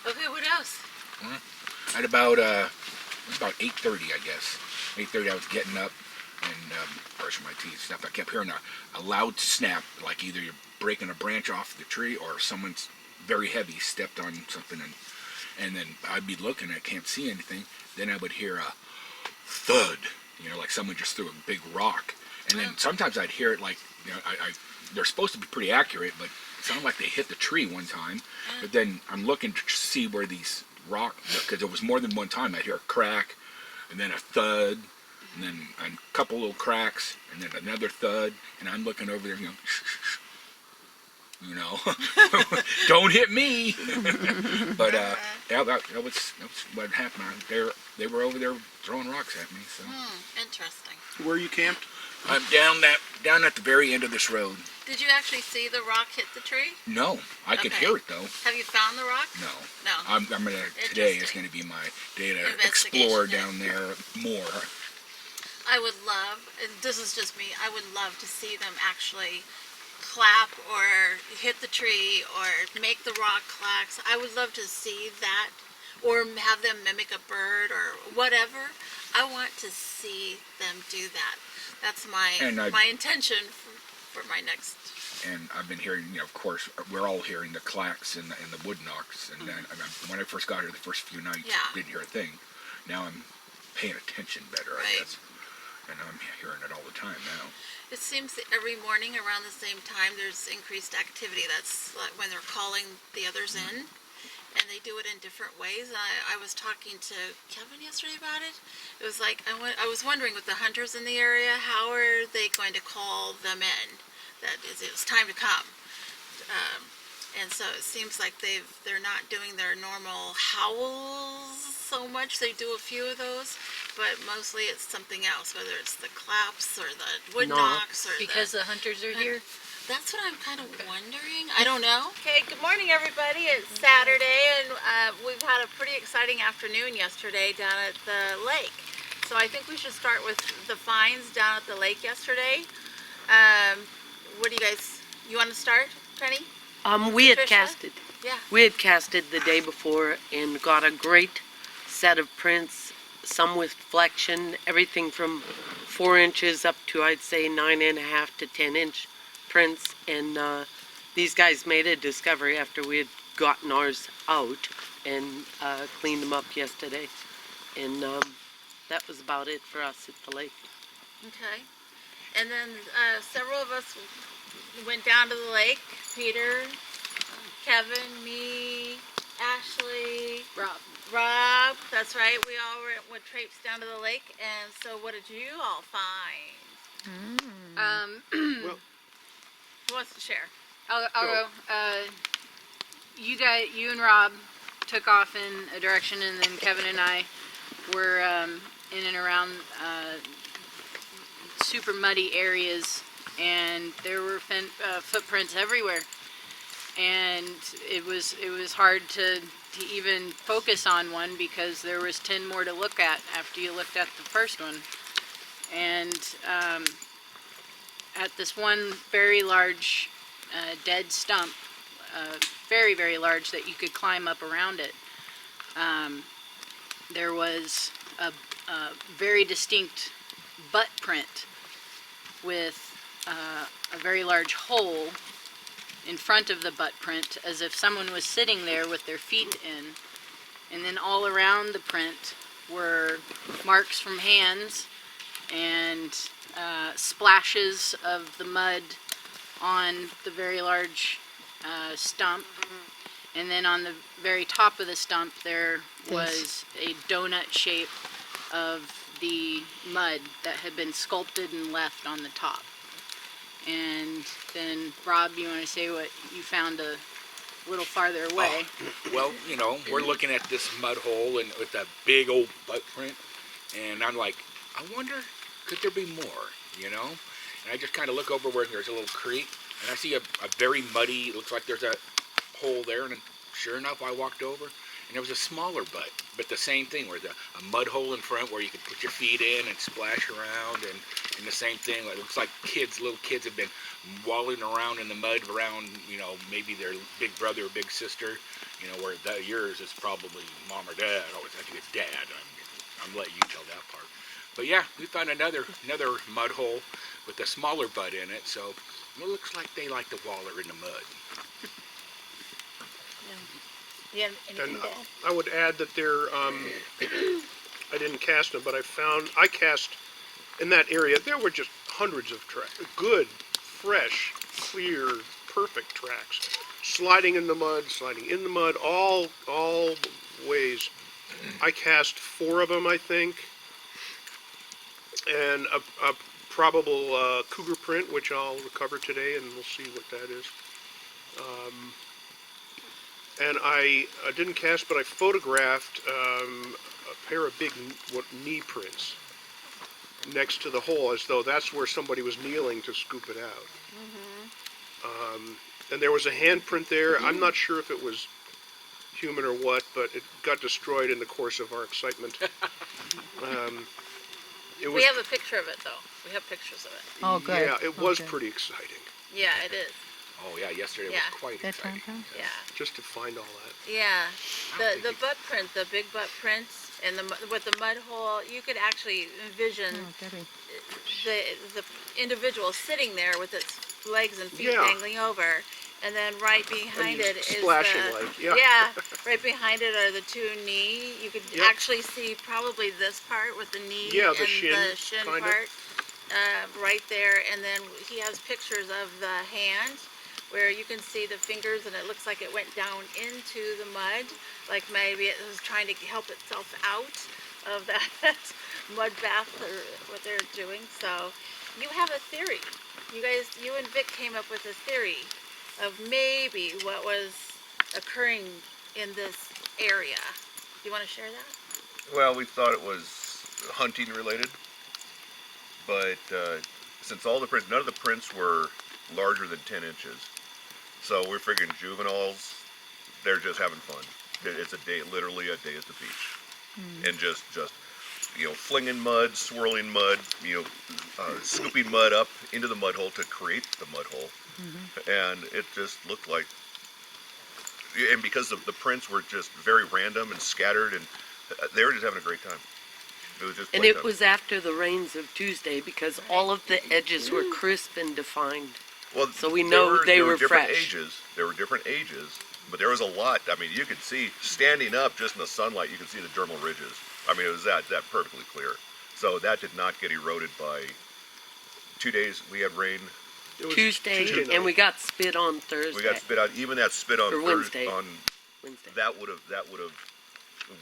Okay, what else? At about it was about 8:30, I guess. 8:30, I was getting up and brushing my teeth and stuff. I kept hearing a loud snap, like either you're breaking a branch off the tree or someone's very heavy stepped on something, and then I'd be looking, I can't see anything. Then I would hear a thud, like someone just threw a big rock. And then sometimes I'd hear it like, they're supposed to be pretty accurate, but it sounded like they hit the tree one time. But then I'm looking to see where these rocks, because it was more than one time. I'd hear a crack, and then a thud, and then a couple little cracks, and then another thud, and I'm looking over there, don't hit me. But that was what happened. They were over there throwing rocks at me. So interesting. Where are you camped? I'm down at the very end of this road. Did you actually see the rock hit the tree? No, I could hear it though. Have you found the rock? No. No. I'm gonna today is gonna be my day to explore down there more. I would love, and this is just me, I would love to see them actually clap or hit the tree or make the rock clacks. I would love to see that, or have them mimic a bird or whatever. I want to see them do that. That's my intention for my next. And I've been hearing, of course, we're all hearing the clacks and the wood knocks. And then when I first got here, the first few nights, didn't hear a thing. Now I'm paying attention better, I guess. And I'm hearing it all the time now. It seems that every morning around the same time there's increased activity. That's like when they're calling the others in, and they do it in different ways. And I was talking to Kevin yesterday about it. It was like I was wondering, with the hunters in the area, how are they going to call them in? That it's time to come. And so it seems like they're not doing their normal howls so much. They do a few of those, but mostly it's something else, whether it's the claps or the wood knocks or because the hunters are here. That's what I'm kind of wondering. I don't know. Okay, good morning everybody. It's Saturday and we've had a pretty exciting afternoon yesterday down at the lake. So I think we should start with the finds down at the lake yesterday. What do you want to start, Penny? We had casted. Yeah. We had casted the day before and got a great set of prints, some with flexion, everything from 4 inches up to, I'd say, 9.5 to 10-inch prints. And these guys made a discovery after we had gotten ours out and cleaned them up yesterday. And that was about it for us at the lake. Okay. And then several of us went down to the lake. Peter, Kevin, me, Ashley, Rob, that's right. We all went traipsed down to the lake. And so what did you all find? Well, Who wants to share? I'll go. You and Rob took off in a direction, and then Kevin and I were in and around super muddy areas, and there were footprints everywhere, and it was hard to even focus on one because there was 10 more to look at after you looked at the first one. And at this one very large dead stump, very, very large, that you could climb up around it, there was a very distinct butt print with a very large hole in front of the butt print, as if someone was sitting there with their feet in. And then all around the print were marks from hands and splashes of the mud on the very large stump. And then on the very top of the stump there was a donut shape of the mud that had been sculpted and left on the top. And then, Rob, you want to say what you found a little farther away? Well, we're looking at this mud hole and with that big old butt print, and I'm like, I wonder, could there be more, And I just kind of look over where there's a little creek, and I see a very muddy, looks like there's a hole there, and then, sure enough, I walked over, and there was a smaller butt, but the same thing, where a mud hole in front where you could put your feet in and splash around, and the same thing, it looks like little kids have been wallowing around in the mud around, maybe their big brother or big sister, You know, where that yours is probably mom or dad. Oh, I think it's dad. I'm letting you tell that part. But yeah, we found another mud hole with a smaller bud in it. So it looks like they like to waller in the mud. Yeah, anything And to add? I would add that there, I didn't cast them, but I cast in that area, there were just hundreds of tracks. Good, fresh, clear, perfect tracks. Sliding in the mud, all ways. I cast 4 of them, I think. And a probable cougar print, which I'll recover today, and we'll see what that is. And I didn't cast, but I photographed a pair of big knee prints next to the hole, as though that's where somebody was kneeling to scoop it out. And there was a handprint there. I'm not sure if it was human or what, but it got destroyed in the course of our excitement. It was, We have a picture of it, though. We have pictures of it. Oh, good. yeah, it was Okay. pretty exciting Yeah, it is. Oh yeah, yesterday Yeah. was quite Good exciting. time. Yeah. just to find all that. Yeah, the butt print, the big butt prints, and with the mud hole, you could actually envision the individual sitting there with its legs and feet Yeah. dangling over, and then right behind it is splashing the, like, yeah. right behind it are the 2 knee. You could Yep. actually see probably this part with the knee Yeah, and the shin, the shin kinda. part right there, and then he has pictures of the hand where you can see the fingers, and it looks like it went down into the mud, like maybe it was trying to help itself out of that mud bath or what they're doing. So you have a theory. You and Vic came up with a theory of maybe what was occurring in this area. Do you want to share that? Well, we thought it was hunting related, but since all the prints, none of the prints were larger than 10 inches. So we're figuring juveniles, they're just having fun. It's a day, literally a day at the beach. And just flinging mud, swirling mud, scooping mud up into the mud hole to create the mud hole. And it just looked like, and because the prints were just very random and scattered, and they were just having a great time. It was just And playtime. it was after the rains of Tuesday because all of the edges were crisp and defined. Well, So we there know they were different fresh. ages. There were different ages, but there was a lot. I mean, you could see standing up just in the sunlight. You could see the dermal ridges. I mean, it was that perfectly clear. So that did not get eroded by 2 days. We had rain. It was Tuesday, night. and we got spit on Thursday. We got spit out. Even that spit on Or Thursday, Wednesday. on Wednesday. that would have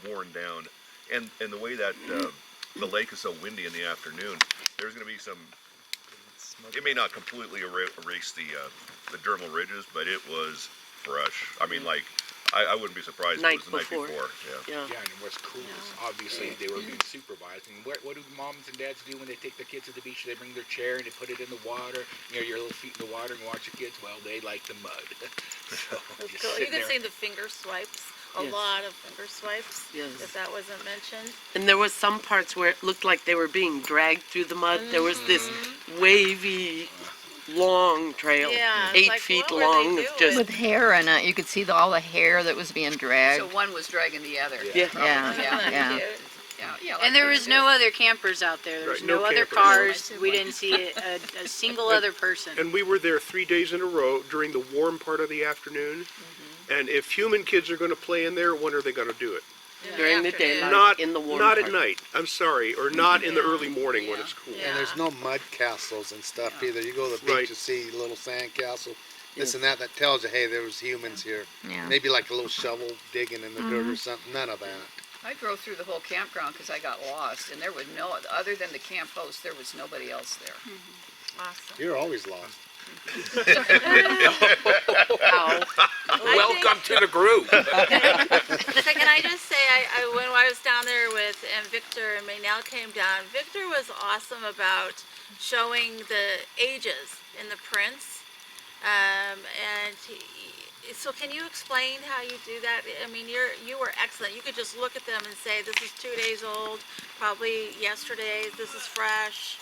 worn down. And the way that the lake is so windy in the afternoon, there's going to be some. It may not completely erase the dermal ridges, but it was fresh. I mean, like, I wouldn't be surprised if it was the night before. Yeah. Yeah. Yeah, and what's cool is obviously they were being supervised. And what do moms and dads do when they take their kids to the beach? They bring their chair and they put it in the water, your little feet in the water and watch the kids. Well, they like the mud. So That's just cool. You sitting can there. see the finger swipes. A Yes. lot of finger swipes. Yes. If that wasn't mentioned. And there was some parts where it looked like they were being dragged through the mud. There was this wavy, long trail, Yeah, it's 8 like, feet what were they long, of doing? just With hair in it, you could see all the hair that was being dragged. So one was dragging the other. yeah. Yeah, Yeah. yeah. Cute. Yeah. And there was no other campers out there. There was Right, no no other campers. cars. We didn't see a single other person. And we were there 3 days in a row during the warm part of the afternoon. And if human kids are going to play in there, when are they going to do it? During the afternoon. daylight. Not in the warm not at part. night. I'm sorry, or not in the early morning when Yeah. it's cool. Yeah. And there's no mud castles and stuff either. You go to the beach Right. to see a little sand castle, this and that tells you, hey, there was humans here. Yeah. Maybe like a little shovel digging in the dirt or something. None of that. I drove through the whole campground because I got lost, and there was no, other than the camp host, there was nobody else there. Awesome. You're always lost. Ow. Welcome to the group. So can I just say, when I was down there with, and Victor and Maynell came down, Victor was awesome about showing the ages in the prints. So can you explain how you do that? I mean, you were excellent. You could just look at them and say, this is 2 days old, probably yesterday, this is fresh.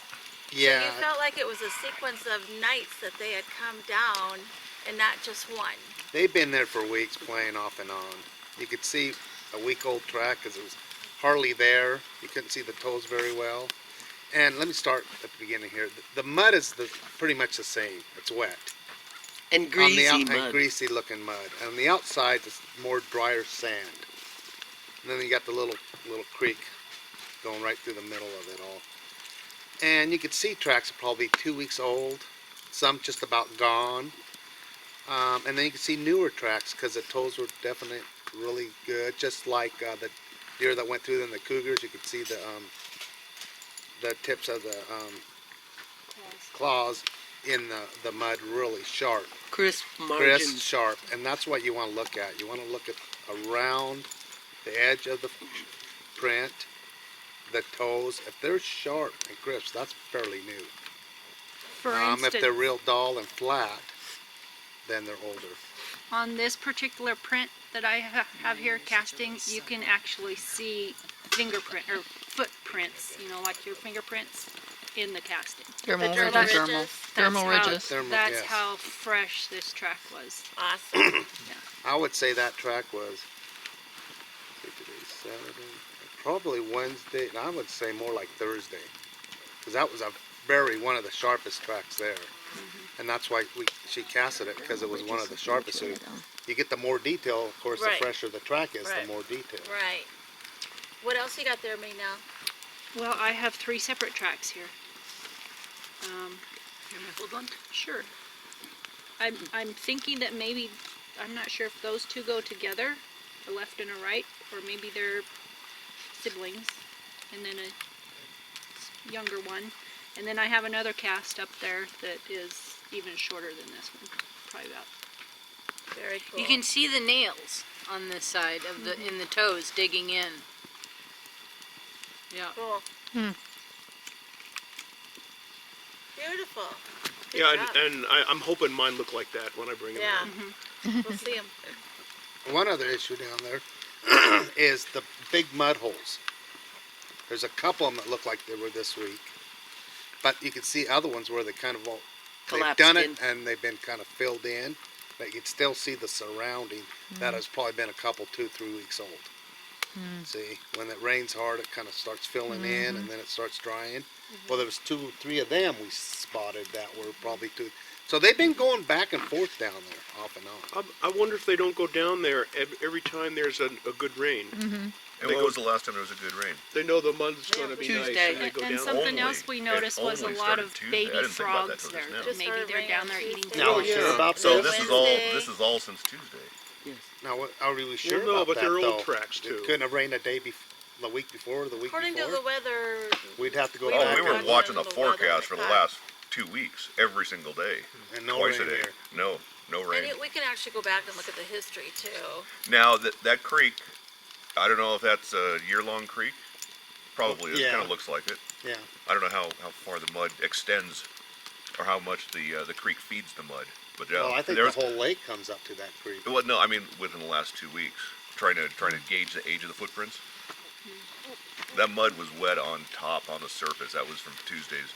Yeah. So you felt like it was a sequence of nights that they had come down and not just one. They've been there for weeks playing off and on. You could see a week-old track because it was hardly there. You couldn't see the toes very well. And let me start at the beginning here. The mud is pretty much the same. It's wet. And greasy And mud. greasy looking mud. And on the outside, it's more drier sand. And then you got the little creek going right through the middle of it all. And you could see tracks are probably 2 weeks old. Some just about gone. And then you can see newer tracks because the toes were definitely really good. Just like the deer that went through them, the cougars, you could see the tips of the claws in the mud really sharp. Crisp Crisp, margins. sharp. And that's what you want to look at. You want to look at around the edge of the print, the toes. If they're sharp and crisp, that's fairly new. For If instance, they're real dull and flat, then they're older. on this particular print that I have here casting, you can actually see fingerprint or footprints, you know, like your fingerprints in the casting. Dermal dermal ridges. ridges. Dermal ridges. That's yes. how fresh this track was. Awesome. I would say that track was today's Saturday, probably Wednesday, and I would say more like Thursday, because that was one of the sharpest tracks there. And that's why she casted it, because it was one of the sharpest. So you get the more detail, of course, Right. the fresher the track is, Right. the more detail. Right. What else you got there, me now? Well, I have 3 separate tracks here. Hold on. Sure. I'm thinking that maybe, I'm not sure if those two go together, a left and a right, or maybe they're siblings, and then a younger one. And then I have another cast up there that is even shorter than this one, probably about. Very cool. You can see the nails on this side of in the toes digging in. Yeah. Cool. Beautiful. Good Yeah, job. and I'm hoping mine look like that when I bring them Yeah. in. We'll see them. One other issue down there is the big mud holes. There's a couple of them that look like they were this week, but you can see other ones where they kind of they've Collapsed done it in. and they've been kind of filled in, but you'd still see the surrounding. That has probably been a couple, 2-3 weeks old. See, when it rains hard, it kind of starts filling in and then it starts drying. Well, there was 2 or 3 of them we spotted that were probably too. So they've been going back and forth down there, off and on. I wonder if they don't go down there every time there's a good rain. And when was the last time there was a good rain? They know the mud's going to be nice, Tuesday. and they go And down. something Only- else we it noticed was a only lot started of Tuesday. I baby didn't think about that frogs till there. just now. Just Maybe started they're raining down there Tuesday. eating. Now, Oh, we sure yeah. about So those? this is all since Tuesday. Now, are we sure Well, no, about but that, they're old though? tracks, It too. couldn't have rained a day the week before or the week According to before? the weather, We'd have to go We back. Oh, we were Back watching the on the weather forecast for the time. last 2 weeks, every single day, And no twice a rain day. here. No rain. and we can actually go back and look at the history too. Now that creek, I don't know if that's a year-long creek. Probably is. Yeah. Kind of looks like it. Yeah. I don't know how far the mud extends, or how much the creek feeds the mud. But yeah, Well, I think there the was, whole lake comes up to that creek. well, no, I mean within the last 2 weeks, trying to gauge the age of the footprints. That mud was wet on top, on the surface. That was from Tuesday's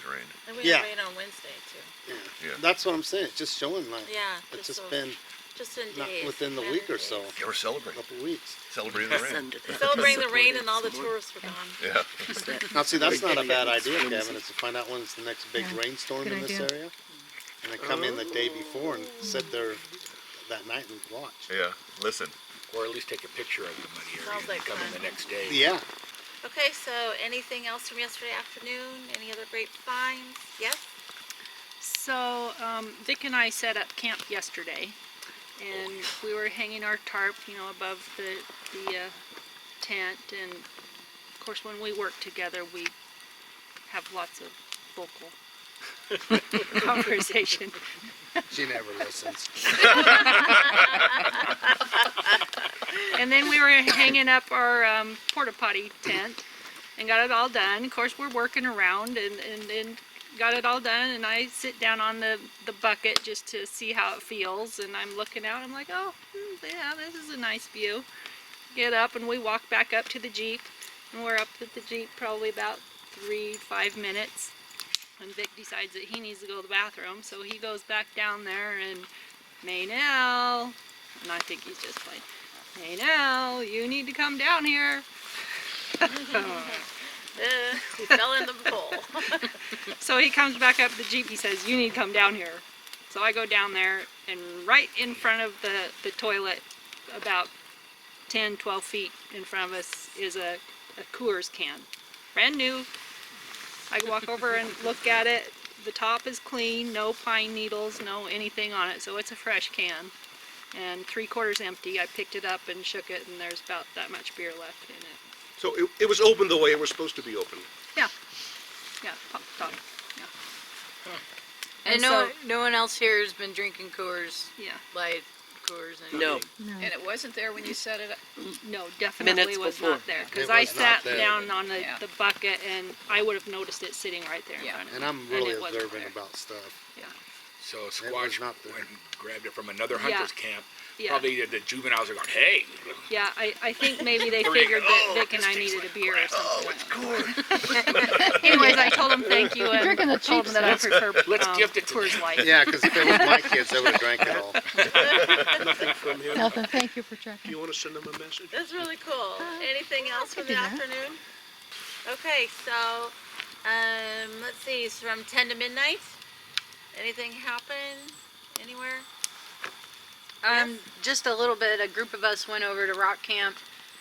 rain. And we Yeah. had rain on Wednesday too. Yeah. That's what I'm saying. It's just showing like Yeah. it's just so- been just in not days. within the matter week or of so, days. Yeah, we're a celebrating. couple weeks. Celebrating the rain. Sunday. Celebrating the rain and all the Some more. tourists were gone. Yeah. Now, see, that's not a Maybe bad next idea, Wednesday. Kevin, is to find out when's the next big Yeah, rainstorm good in this idea. area, and then come in the day before and sit there that night and watch. Yeah. Listen. Or at least take a picture of the muddy area Sounds and like come in fun. the next day. Yeah. Okay, so anything else from yesterday afternoon? Any other great finds? Yes? So, Vic and I set up camp yesterday, and we were hanging our tarp, you know, above the tent, and of course, when we work together, we have lots of vocal conversation. She never listens. And then we were hanging up our porta potty tent and got it all done. Of course, we're working around and got it all done. And I sit down on the bucket just to see how it feels. And I'm looking out. I'm like, oh, yeah, this is a nice view. Get up and we walk back up to the Jeep. And we're up at the Jeep probably about 3-5 minutes. And Vic decides that he needs to go to the bathroom. So he goes back down there and Maynell, and I think he's just playing. hey now, you need to come down here. He fell in the hole. So he comes back up the Jeep, he says, you need to come down here. So I go down there, and right in front of the toilet, about 10, 12 feet in front of us, is a Coors can. Brand new. I walk over and look at it. The top is clean, no pine needles, no anything on it, so it's a fresh can. And 3/4 empty. I picked it up and shook it, and there's about that much beer left in it. So it was open the way it was supposed to be open. Yeah, pop top. And so- no one else here has been drinking Coors, Yeah, Light, Coors, and No. And it wasn't there when you set it up? no, definitely Minutes was before. not there. Because It I was not sat there. down on Yeah. the bucket, and I would have noticed it sitting right there in Yeah. front of me. And I'm really it wasn't observant there. about stuff. So was Squatch not there. went and grabbed it from another Yeah. hunter's camp. Yeah. Probably the juveniles are going, hey, Yeah, I think maybe they There you figured go. that Oh, Vic and this I tastes needed a like beer or crap. something. Anyways, I told them thank you and Drinking the told cheap them that I prefer Let's gift it to Coors them. Light. Yeah, because if it was my kids, they would have drank it all. Nothing from him. Nothing, thank you for Do checking. you want to send them a message? That's really cool. Anything else from could the do that. afternoon? Okay, so, let's see, it's from 10 to midnight. Anything happen anywhere? Just a little bit. A group of us went over to Rock Camp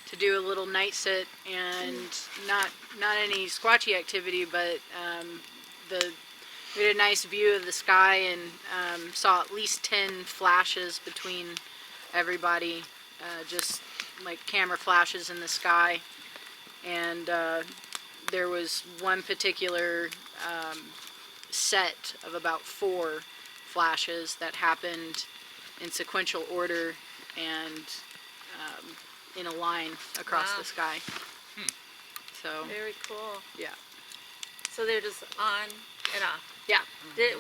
to do a little night sit, and not any squatchy activity, but we had a nice view of the sky and saw at least 10 flashes between everybody, just like camera flashes in the sky. And there was one particular set of about 4 flashes that happened in sequential order and in a line across Wow. the sky. So, Very cool. yeah. So they're just on and off. Yeah.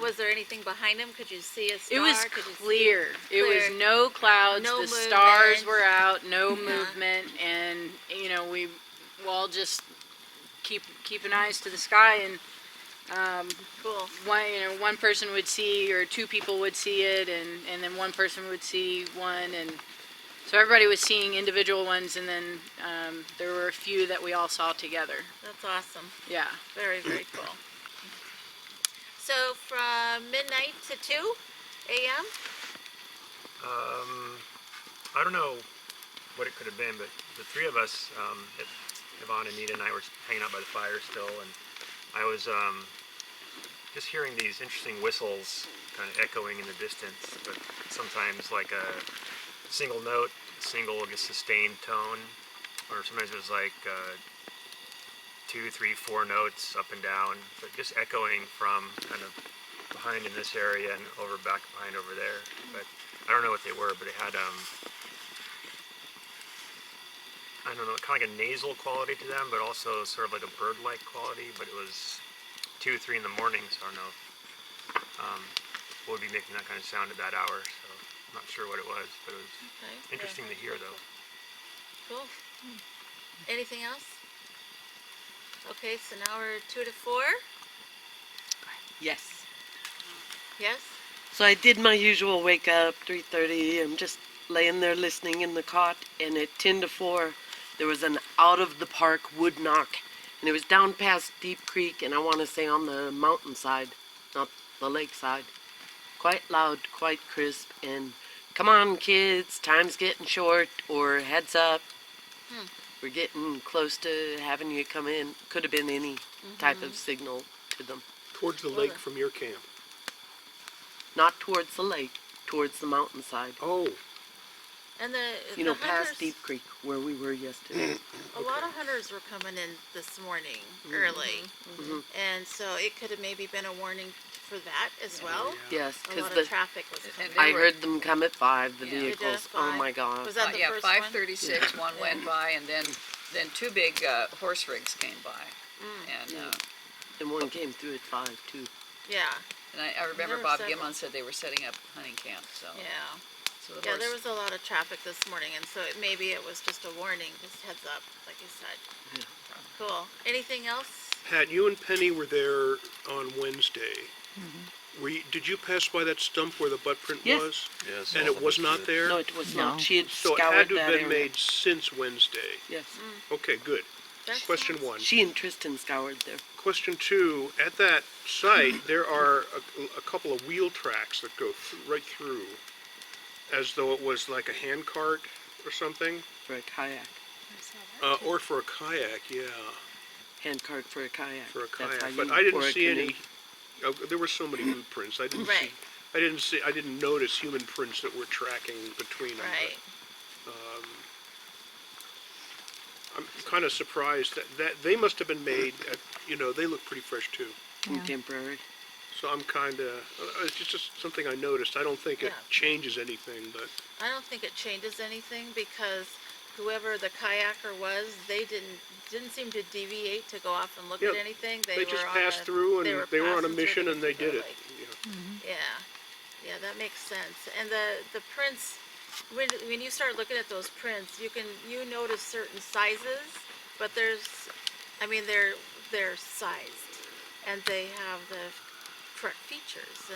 Was there anything behind them? Could you see a star? It was Could you see- clear. It was Clear. no clouds. No the stars movement. were out. No Yeah. movement, and we all just keep an eyes to the sky, and Cool. one person would see, or 2 people would see it, and then one person would see one, and so everybody was seeing individual ones, and then there were a few that we all saw together. That's awesome. Yeah. Very, very cool. So from midnight to 2 a.m.? I don't know what it could have been, but the 3 of us, Yvonne, Anita, and I were hanging out by the fire still, and I was just hearing these interesting whistles kind of echoing in the distance, but sometimes like a single note, single just sustained tone, or sometimes it was like 2, 3, 4 notes up and down, but just echoing from kind of behind in this area and back behind over there. But I don't know what they were, but it had I don't know, kind of like a nasal quality to them, but also sort of like a bird-like quality. But it was 2, 3 in the morning, so I don't know what would be making that kind of sound at that hour. So I'm not sure what it was, but it was Okay. interesting to hear, though. Cool. Anything else? Okay, so now we're 2 to 4. Yes. Yes? So I did my usual wake up, 3:30. I'm just laying there listening in the cot, and at 10 to 4, there was an out of the park wood knock, and it was down past Deep Creek, and I want to say on the mountainside, not the lakeside. Quite loud, quite crisp, and come on kids, time's getting short, or heads up. We're getting close to having you come in. Could have been any type of signal to them. Towards the lake from your camp. Not towards the lake, towards the mountainside. Oh, And the You know, hunters, past Deep Creek, where we were yesterday. a lot of hunters were coming in this morning early. And so it could have maybe been a warning for that as well. Yes, A because lot of traffic was coming. They I were- heard them come at 5, the Yeah. They did vehicles. at Oh 5? my God. Was that the yeah, first one? 5:36, one went by, and then 2 big horse rigs came by. And And one came through at 5, too. Yeah, I remember There were Bob several. Gimmon said they were setting up hunting camp, so. yeah. So the Yeah, there horse, was a lot of traffic this morning, and so maybe it was just a warning, just heads up, like you said. Cool. Anything else? Pat, you and Penny were there on Wednesday. Did you pass by that stump where the butt print Yes. was? Yes. And it was not there? No, it was No. not. She had So it scoured had to that have been area. made since Wednesday. Yes. Okay, good. That Question sounds- one. She and Tristan scoured there. Question two, at that site, there are a couple of wheel tracks that go right through, as though it was like a hand cart or something, For a kayak. or for a kayak, yeah, Hand cart for a kayak. for a That's how kayak. But you- I or didn't a see canoe. any, there were so many boot prints, I didn't Right. I didn't notice human prints that were tracking between them. Right. I'm kind of surprised that they must have been made, they look pretty fresh too. Contemporary. So I'm kind of, it's just something I noticed. I don't think it Yeah. changes anything, but I don't think it changes anything because whoever the kayaker was, they didn't seem to deviate to go off and look Yeah, at anything. they were just on passed a- through and they were on a passing through mission the and they did it. lake. Yeah. Yeah, that makes sense. And the prints, when you start looking at those prints, you notice certain sizes, but they're sized, and they have the correct features,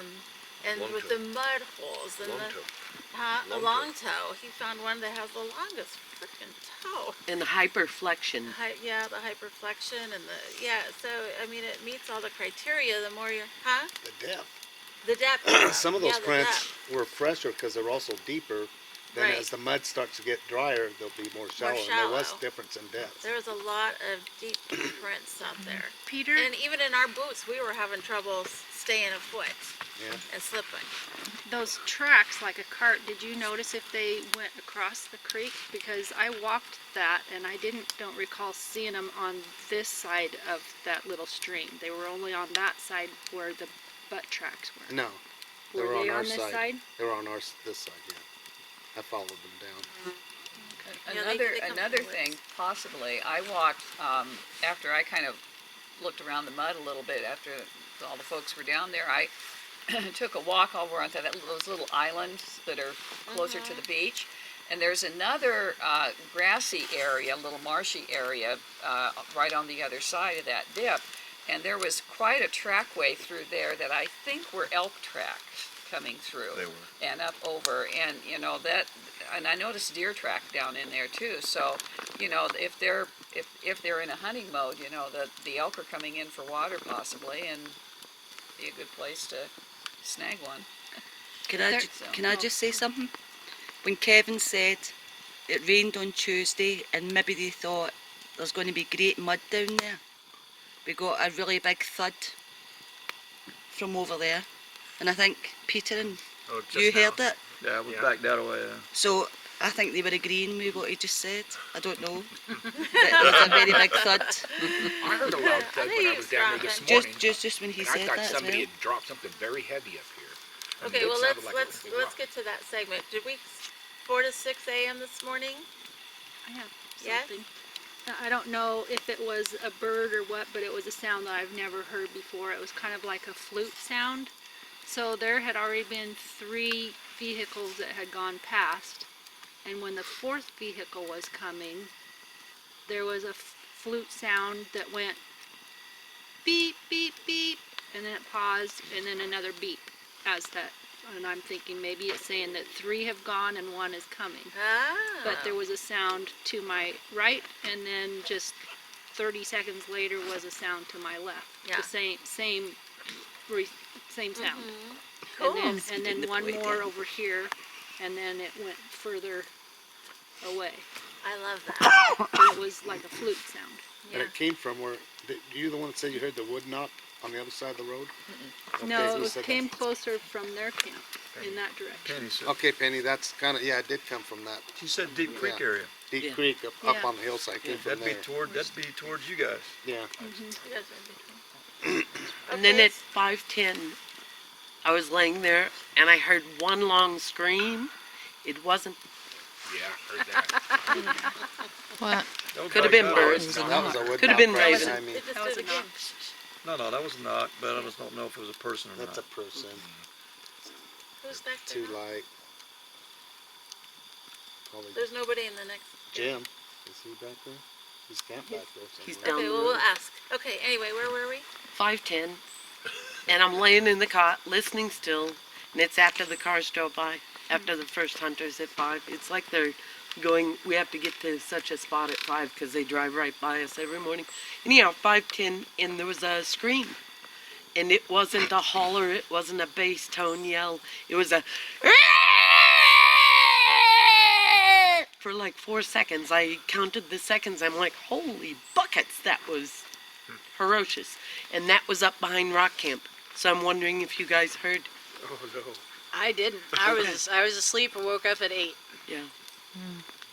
and Long with toe. the mud holes and Long the toe. a long toe. He found one that has the longest freaking toe. And the hyperflexion. Yeah, the hyperflexion and so I mean it meets all the criteria. The more The depth. the depth. Some of those yeah, the prints depth. were fresher because they're also deeper. Then Right. as the mud starts to get drier, they'll be more shallow. And there was shallow. difference in depth. There was a lot of deep prints out there. Peter, And even in our boots, we were having trouble staying afoot Yeah. and slipping. those tracks like a cart, did you notice if they went across the creek? Because I walked that and I don't recall seeing them on this side of that little stream. They were only on that side where the butt tracks were. No, they Were were on they our on this side. side? They were on this side, yeah. I followed them down. Yeah, Another, they come another from the thing, possibly, I walked, after I kind of looked around the mud a little bit, after all the folks were down there, I took a walk over onto those little islands that are closer to the beach. And there's another grassy area, a little marshy area, right on the other side of that dip. And there was quite a trackway through there that I think were elk tracks coming through. They were. And up over, and and I noticed deer track down in there too. So, if they're in a hunting mode, the elk are coming in for water possibly, and be a good place to snag one. Can I just say something? When Kevin said it rained on Tuesday and maybe they thought there's going to be great mud down there, we got a really big thud from over there. And I think Peter and you heard it. Yeah, it was Yeah. back that way. So I think they were agreeing with what he just said. I don't know. But it was a very big thud. I heard a loud thud when I was down there this morning. Just when he and I said thought that as somebody well. had dropped something very heavy up here. And Okay, it well sounded like it was a big let's rock. get to that segment. Did we 4 to 6 a.m. this morning? I have Yes? something. I don't know if it was a bird or what, but it was a sound that I've never heard before. It was kind of like a flute sound. So there had already been 3 vehicles that had gone past. And when the 4th vehicle was coming, there was a flute sound that went beep, beep, beep, and then it paused, and then another beep as that. And I'm thinking maybe it's saying that 3 have gone and 1 is coming. Ah. But there was a sound to my right, and then just 30 seconds later was a sound to my left. Yeah. The same sound. Cool. And then one more over here, and then it went further away. I love that. And it was like a flute sound. And it came from where, you the one that said you heard the wood knock on the other side of the road? Okay, No, who it said came that? closer from their camp in that direction. Penny said. Okay, Penny, that's kind of, yeah, it did come from that. She said Deep Creek Yeah. area. Deep Yeah. Creek up Yeah. on the hillside came from That'd be there. towards you guys. Yeah. You guys are in between. And then Okay. at 5:10, I was laying there and I heard one long scream. It wasn't. Yeah, heard that. What? Could have been birds. That was a wood Could have knock been right raven. behind me. It just That was did a again. knock. No, that was a knock, but I just don't know if it was a person or That's a not. person. Who's back there? Too now? light. Probably There's nobody in the next. Jim. Is he back there? He's camped back there somewhere. He's down Okay, the well, we'll road. ask. Okay, anyway, where were we? 5:10. And I'm laying in the cot, listening still, and it's after the cars drove by, after the first hunters at 5. It's like they're going, we have to get to such a spot at 5 because they drive right by us every morning. Anyhow, 5:10, and there was a scream. And it wasn't a holler, it wasn't a bass tone yell, it was a for like 4 seconds. I counted the seconds, I'm like, holy buckets, that was ferocious. And that was up behind Rock Camp. So I'm wondering if you guys heard. Oh, no. I didn't. I was asleep or woke up at 8. Yeah.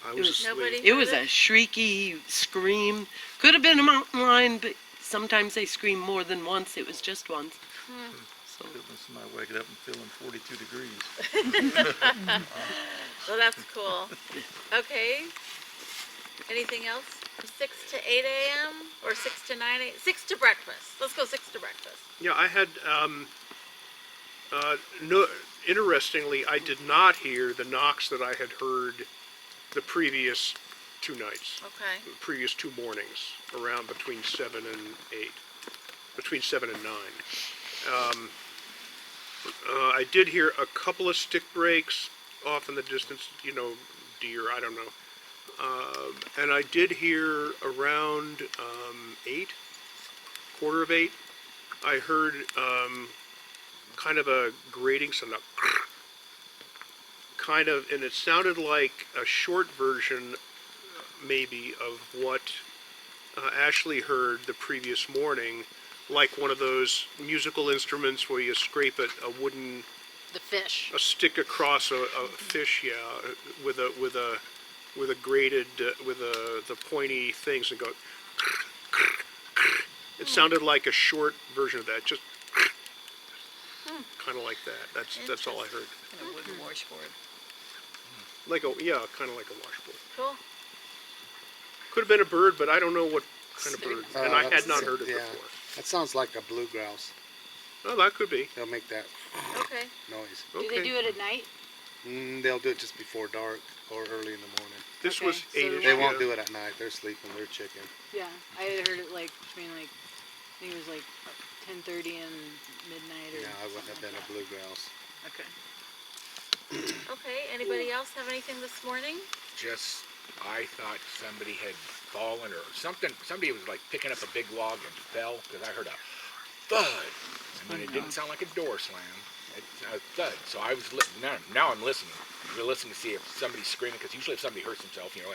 I It was was, asleep. it was a shrieky scream. Could have been a mountain lion, but sometimes they scream more than once. It was just once. So It was somebody waking up and feeling 42 degrees. Well, that's cool. Okay. Anything else? 6 to 8 a.m. or 6 to 9 a.m.? 6 to breakfast. Let's go 6 to breakfast. Yeah, I had, no, interestingly, I did not hear the knocks that I had heard the previous 2 nights, Okay. the previous 2 mornings, around between 7 and 8, between 7 and 9. I did hear a couple of stick breaks off in the distance, deer, I don't know. And I did hear around 8, quarter of 8, I heard kind of a grating sound, kind of, and it sounded like a short version, maybe, of what Ashley heard the previous morning, like one of those musical instruments where you scrape a wooden, The fish. a stick across a fish, yeah, with a graded, with the pointy things, and go. It sounded like a short version of that, just kind of like that. That's all I heard. And a wooden washboard. Kind of like a washboard. Cool. Could have been a bird, but I don't know what kind of bird, and I had That's- not heard it yeah. before. That sounds like a blue grouse. Oh, that could be. They'll make that Okay. noise. Do they do it at night? They'll do it just before dark or early in the morning. This Okay, was so 8-ish. They won't do it at night. They're sleeping. They're chicken. Yeah, I had heard it like between I think it was like 10:30 and midnight or. Yeah, I wouldn't have been a blue grouse. Okay. Okay. Anybody else have anything this morning? Just, I thought somebody had fallen or something. Somebody was like picking up a big log and fell because I heard a thud. I mean, it didn't sound like a door slam. It's a thud. So I was now I'm listening. We're listening to see if somebody's screaming, because usually if somebody hurts himself, like,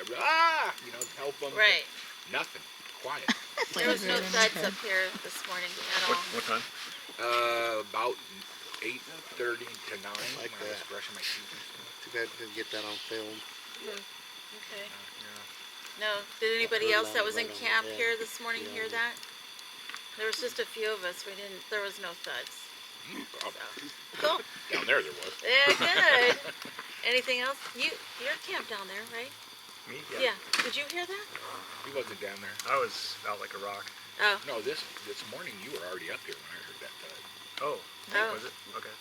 help them. Right. Nothing. Quiet. There was no thuds up here this morning at all. What time? About 8:30 to 9 Like when I was that. brushing my teeth and stuff. Too bad didn't get that on film. Okay. No. Did anybody else that was in camp here this morning hear that? There was just a few of us. There was no thuds. Cool. Down there was. Yeah, good. Anything else? You're camped down there, right? Me? Yeah. Did you hear that? He wasn't down there. I was out like a rock. Oh. No, this morning you were already up here when I heard that thud. Oh, Oh. was it? Okay.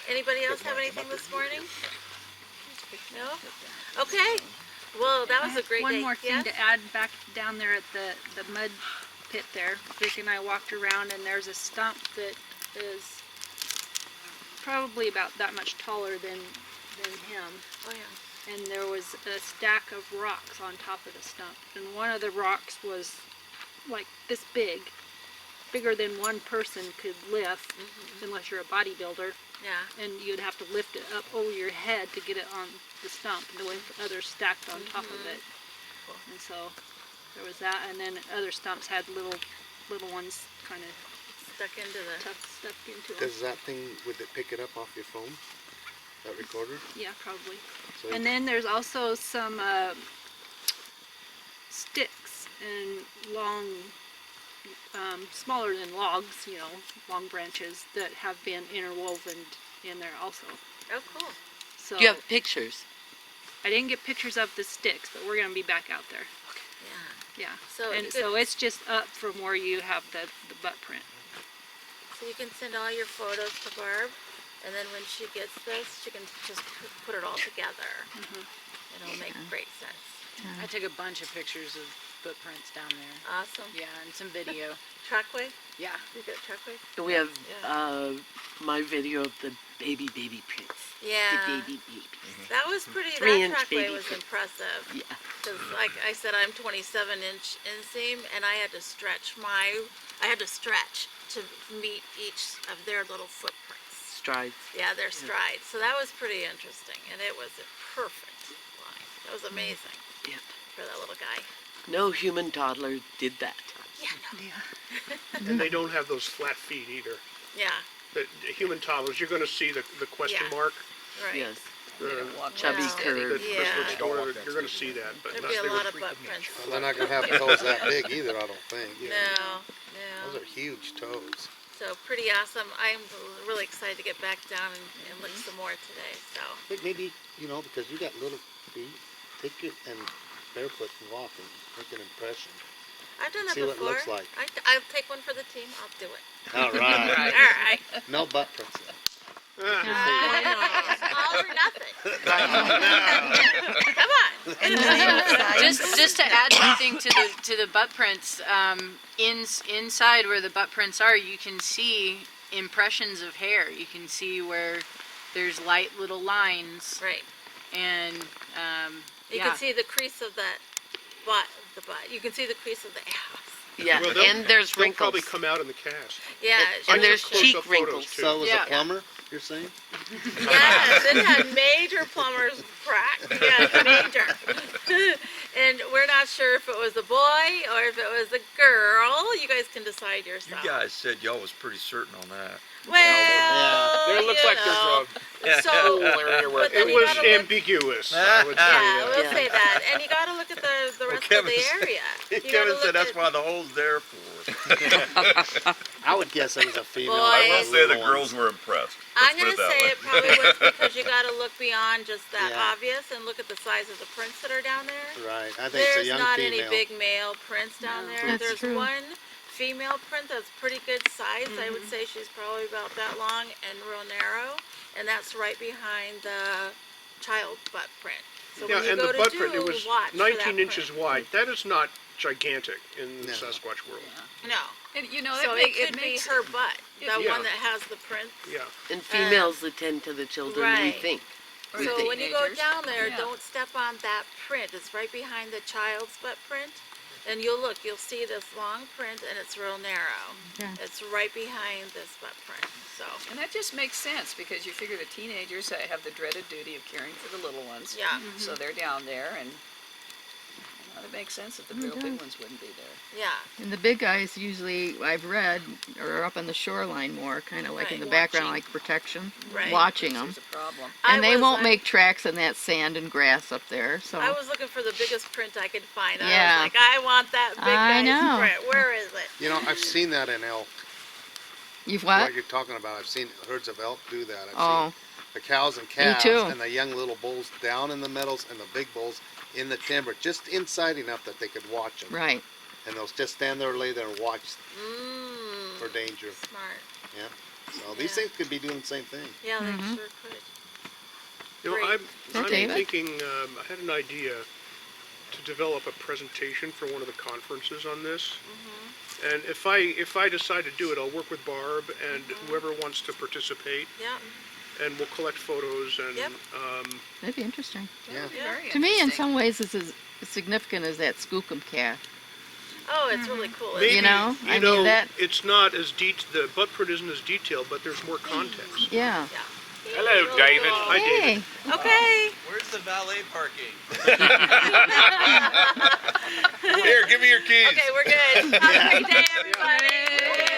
Anybody else have anything this morning? No? Okay. Well, that was a great One day. more thing Yes? to add back down there at the mud pit there. Vic and I walked around and there's a stump that is probably about that much taller than him. Oh, yeah. And there was a stack of rocks on top of the stump. And one of the rocks was like this big, bigger than one person could lift, unless you're a bodybuilder. Yeah. And you'd have to lift it up over your head to get it on the stump, and with others stacked on top of it. And so there was that, and then other stumps had little ones kind of Stuck into the. stuck into them. Does that thing, would it pick it up off your phone? That recorder? Yeah, probably. So And then there's also some sticks and long, smaller than logs, long branches that have been interwoven in there also. Oh, cool. So Do you have pictures? I didn't get pictures of the sticks, but we're gonna be back out there. Yeah. Yeah. So And you so could- it's just up from where you have the butt print. So you can send all your photos to Barb, and then when she gets this, she can just put it all together. It'll make great sense. I took a bunch of pictures of footprints down there. Awesome. Yeah, and some video. Trackway? Yeah. You got trackway? We have Yeah. my video of the baby prints. Yeah. The baby babies. That was pretty, 3-inch that trackway baby was prints. impressive. Yeah. Because like I said, I'm 27-inch inseam, and I had to stretch to meet each of their little footprints. Strides. Yeah, their strides. So that was pretty interesting, and it was a perfect line. That was amazing Yep. for that little guy. No human toddler did that. Yeah, no. And they don't have those flat feet either. Yeah, The human toddlers, you're going to see the question Yeah. mark. right. Yes. The Chubby Wow. curve. Yeah. Crystal store, you're going to see that. But There'd not- be a they were lot of freaking butt prints. Well, they're not gonna have toes that big either, I don't think. No, Those no. are huge toes. So pretty awesome. I'm really excited to get back down and lick some more today, so. But maybe, because you got little feet, take it and barefoot and walk and make an impression. I've done that See what it before. looks like. I'll take one for the team. I'll do it. All right. All right. No butt prints then. All or nothing. Come on. Just to add something to the butt prints, inside where the butt prints are, you can see impressions of hair. You can see where there's light little lines, Right. and You yeah. can see the crease of that butt. The butt. You can see the crease of the ass. Yeah, Well, they'll- and there's They'll wrinkles. probably come out in the cast. Yeah. I And there's took close-up cheek photos, wrinkles. too. So it was Yeah. a plumber, you're saying? Yes, it had major plumber's crack. Yeah, major. And we're not sure if it was a boy or if it was a girl. You guys can decide You yourself. guys said y'all was pretty certain on that. Well, There looks you like know. there's So, but then It you was gotta look- ambiguous, I would say. Yeah, we'll Yeah. say that. And you got to look at the rest of Kevin the said- area. You Kevin gotta said look that's at- why the hole's there for. I would guess it was a female. Boy. I will Boys. say the girls were impressed. I'm Let's gonna put it that say way. it probably was because you got to look beyond just that Yeah. obvious and look at the size of the prints that are down there. Right, I think it's a There's young not female. any big male prints down there. That's There's true. one female print that's pretty good size. I would say she's probably about that long and real narrow, and that's right behind the child butt print. So Yeah, when you and go the to butt do, print, it was watch for that 19 inches print. wide. That is not gigantic in No. Sasquatch world. No, And you know, so that it could be makes her butt, the Yeah. one that has the print. Yeah. And females attend to the children, we Right. think. We So think. when you go Teenagers. down there, Yeah. don't step on that print. It's right behind the child's butt print. And you'll see this long print and it's real narrow. Yeah. It's right behind this butt print, so, And that just makes sense because you figure the teenagers have the dreaded duty of caring for the little ones. yeah, So they're down there and it makes sense that the real big ones wouldn't be there. yeah. And the big guys usually, I've read, are up on the shoreline more, kind of like in Right. the background, Watching. like protection, Right. watching them. There's a problem. And they I was, won't make tracks in that sand and grass up there, so. I was looking for the biggest print I could find. Yeah. I was like, I want that big I guy's know. print. Where is it? I've seen that in elk. You've What what? you're talking about, I've seen herds of elk do that. I've Oh, seen the cows and calves too. and the young little bulls down in the meadows and the big bulls in the timber, just inside enough that they could watch them. right. And they'll just stand there, lay there, and watch Mmm. for danger. Smart. So these Yeah. things could be doing the same thing. Yeah, they Mhm. sure could. You know, Great. I'm David? thinking, I had an idea to develop a presentation for one of the conferences on this. And if I decide to do it, I'll work with Barb and whoever wants to participate, Yeah, and we'll collect photos and Yep. That'd be interesting. Yeah. Very To me, in interesting. some ways, this is as significant as that skookum calf. Oh, it's really cool. maybe, You know, I mean, know, that- it's not as the butt print isn't as detailed, but there's more context. Yeah. Hello, Really David. cool. Hi, David. Hey, Okay. Where's the valet parking? Here, give me your keys. Okay, we're good. Have a great day, everybody.